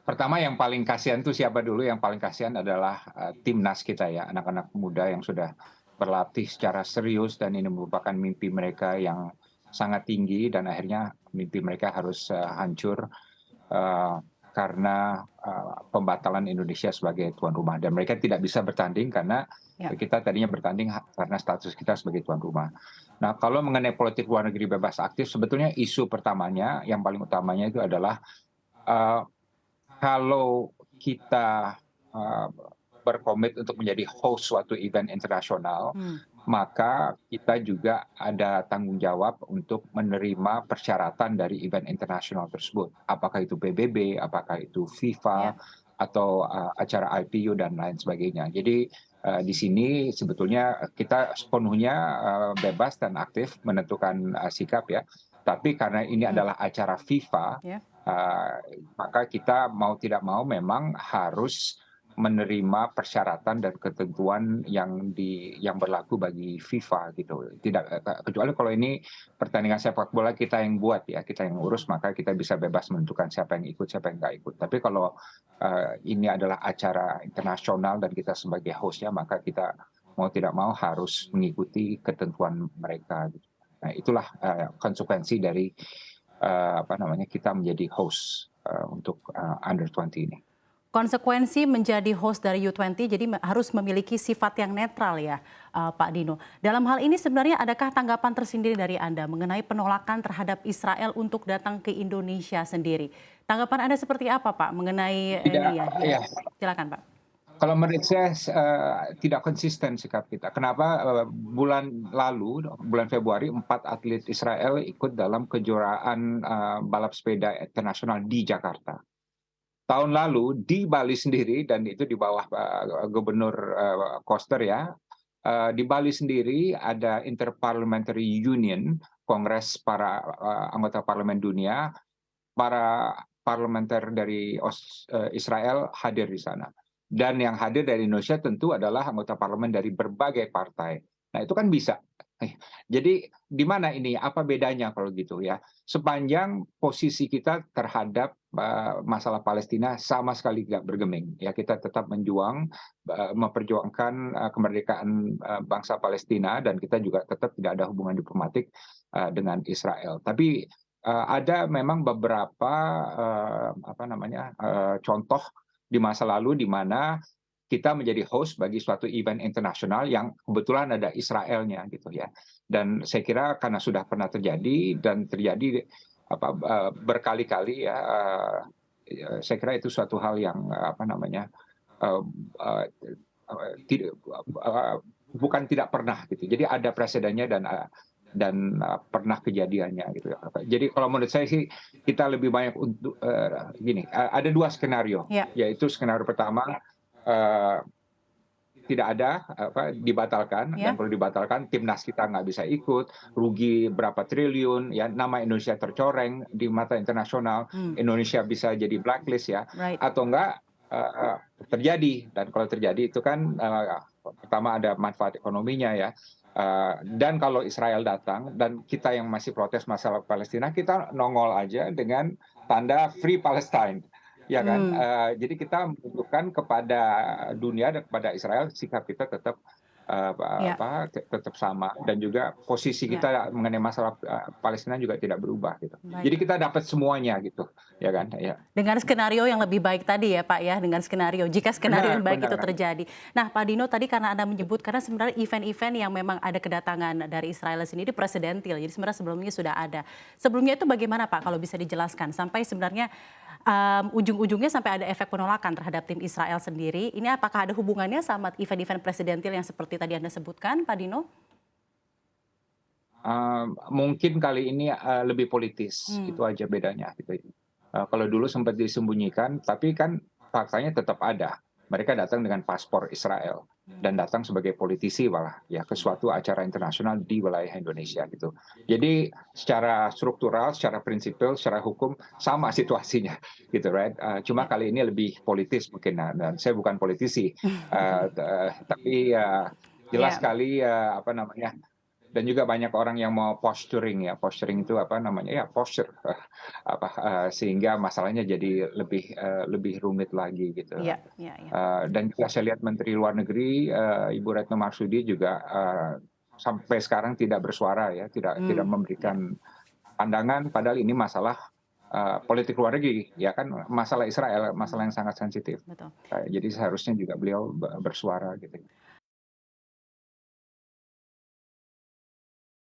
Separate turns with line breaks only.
Pertama yang paling kasihan tuh siapa dulu? Yang paling kasihan adalah, timnas kita ya, anak-anak muda yang sudah berlatih secara serius dan ini merupakan mimpi mereka yang sangat tinggi dan akhirnya mimpi mereka harus, hancur, eee, karena, pembatalan Indonesia sebagai tuan rumah dan mereka tidak bisa bertanding karena
Ya.
kita tadinya bertanding karena status kita sebagai tuan rumah. Nah, kalau mengenai politik luar negeri bebas aktif sebetulnya isu pertamanya, yang paling utamanya itu adalah, eee kalau kita, eee, berkomit untuk menjadi host suatu event internasional,
Hmm.
maka kita juga ada tanggung jawab untuk menerima persyaratan dari event internasional tersebut. Apakah itu PBB, apakah itu FIFA,
Ya.
atau, acara IPU dan lain sebagainya. Jadi, di sini sebetulnya kita sepenuhnya, bebas dan aktif menentukan, sikap ya. Tapi karena ini
Hmm.
adalah acara FIFA,
Ya.
maka kita mau tidak mau memang harus menerima persyaratan dan ketentuan yang berlaku bagi FIFA gitu. Tidak kecuali kalau ini pertandingan sepak bola kita yang buat ya, kita yang urus, maka kita bisa bebas menentukan siapa yang ikut, siapa yang nggak ikut. Tapi kalau, ini adalah acara internasional dan kita sebagai host-nya, maka kita mau tidak mau harus mengikuti ketentuan mereka gitu. Nah itulah, konsekuensi dari, apa namanya, kita menjadi host, untuk, under 20 ini.
Konsekuensi menjadi host dari U20 jadi harus memiliki sifat yang netral ya, Pak Dino. Dalam hal ini sebenarnya adakah tanggapan tersendiri dari Anda mengenai penolakan terhadap Israel untuk datang ke Indonesia sendiri? Tanggapan Anda seperti apa, Pak, mengenai
Tidak
ini ya?
ya,
Silakan, Pak.
kalau menurut saya tidak konsisten sikap kita. Kenapa, bulan lalu, bulan Februari, 4 atlet Israel ikut dalam kejuaraan, balap sepeda internasional di Jakarta. Tahun lalu di Bali sendiri dan itu di bawah, Gubernur, Koster ya, di Bali sendiri ada Interparliamentary Union, kongres para, anggota parlemen dunia, para parlementer dari Israel hadir di sana. Dan yang hadir dari Indonesia tentu adalah anggota parlemen dari berbagai partai. Nah, itu kan bisa. Jadi di mana ini? Apa bedanya kalau gitu ya? Sepanjang posisi kita terhadap, masalah Palestina sama sekali nggak bergeming. Ya kita tetap memperjuangkan, kemerdekaan, bangsa Palestina dan kita juga tetap tidak ada hubungan diplomatik, dengan Israel. Tapi ada memang beberapa, apa namanya, contoh di masa lalu di mana kita menjadi host bagi suatu event internasional yang kebetulan ada Israelnya gitu ya. Dan saya kira karena sudah pernah terjadi dan terjadi berkali-kali ya, saya kira itu suatu hal yang, apa namanya, eee eee tidak bukan tidak pernah gitu. Jadi ada presidennya dan pernah kejadiannya gitu ya. Jadi kalau menurut saya sih kita lebih banyak untuk, gini, ada 2 skenario,
Ya.
yaitu skenario pertama, eee, tidak ada, dibatalkan dan
Ya.
kalau dibatalkan timnas kita nggak bisa ikut, rugi berapa triliun ya, nama Indonesia tercoreng di mata internasional,
Hmm.
Indonesia bisa jadi blacklist ya,
Right.
atau enggak, terjadi dan kalau terjadi itu kan, pertama ada manfaat ekonominya ya, dan kalau Israel datang dan kita yang masih protes masalah Palestina, kita nongol aja dengan tanda Free Palestine. Ya kan?
Hmm.
Jadi kita menunjukkan kepada dunia dan kepada Israel sikap kita tetap,
Ya.
tetap sama dan juga posisi
Ya.
kita mengenai masalah, Palestina juga tidak berubah gitu.
Baik.
Jadi kita dapat semuanya gitu, ya kan? Ya.
Dengan skenario yang lebih baik tadi ya Pak ya, dengan skenario, jika skenario
Benar
yang baik itu
benar.
terjadi. Nah Pak Dino tadi karena Anda menyebut, karena sebenarnya event-event yang memang ada kedatangan dari Israel sendiri presidentil, jadi sebenarnya sebelumnya sudah ada. Sebelumnya itu bagaimana Pak kalau bisa dijelaskan? Sampai sebenarnya ujung-ujungnya sampai ada efek penolakan terhadap tim Israel sendiri, ini apakah ada hubungannya sama event-event presidentil yang seperti tadi Anda sebutkan Pak Dino?
Mungkin kali ini, lebih politis,
Hmm.
itu aja bedanya gitu. Kalau dulu sempat disembunyikan, tapi kan faktanya tetap ada. Mereka datang dengan paspor Israel dan
Hmm.
datang sebagai politisi malah ya ke suatu acara internasional di wilayah Indonesia gitu. Jadi secara struktural, secara prinsipil, secara hukum sama situasinya gitu, right? Cuma
Ya.
kali ini lebih politis mungkin, dan saya bukan politisi, tapi, jelas
Ya.
sekali, apa namanya, dan juga banyak orang yang mau posturing ya, posturing itu apa namanya ya, posture sehingga masalahnya jadi lebih rumit lagi gitu.
Iya iya iya.
Dan juga saya lihat Menteri Luar Negeri, Ibu Retno Marsudi juga, sampai sekarang tidak bersuara ya, tidak
Ya,
memberikan pandangan, padahal ini masalah, politik luar negeri, ya kan, masalah Israel, masalah yang sangat sensitif.
betul.
Jadi seharusnya juga beliau bersuara gitu.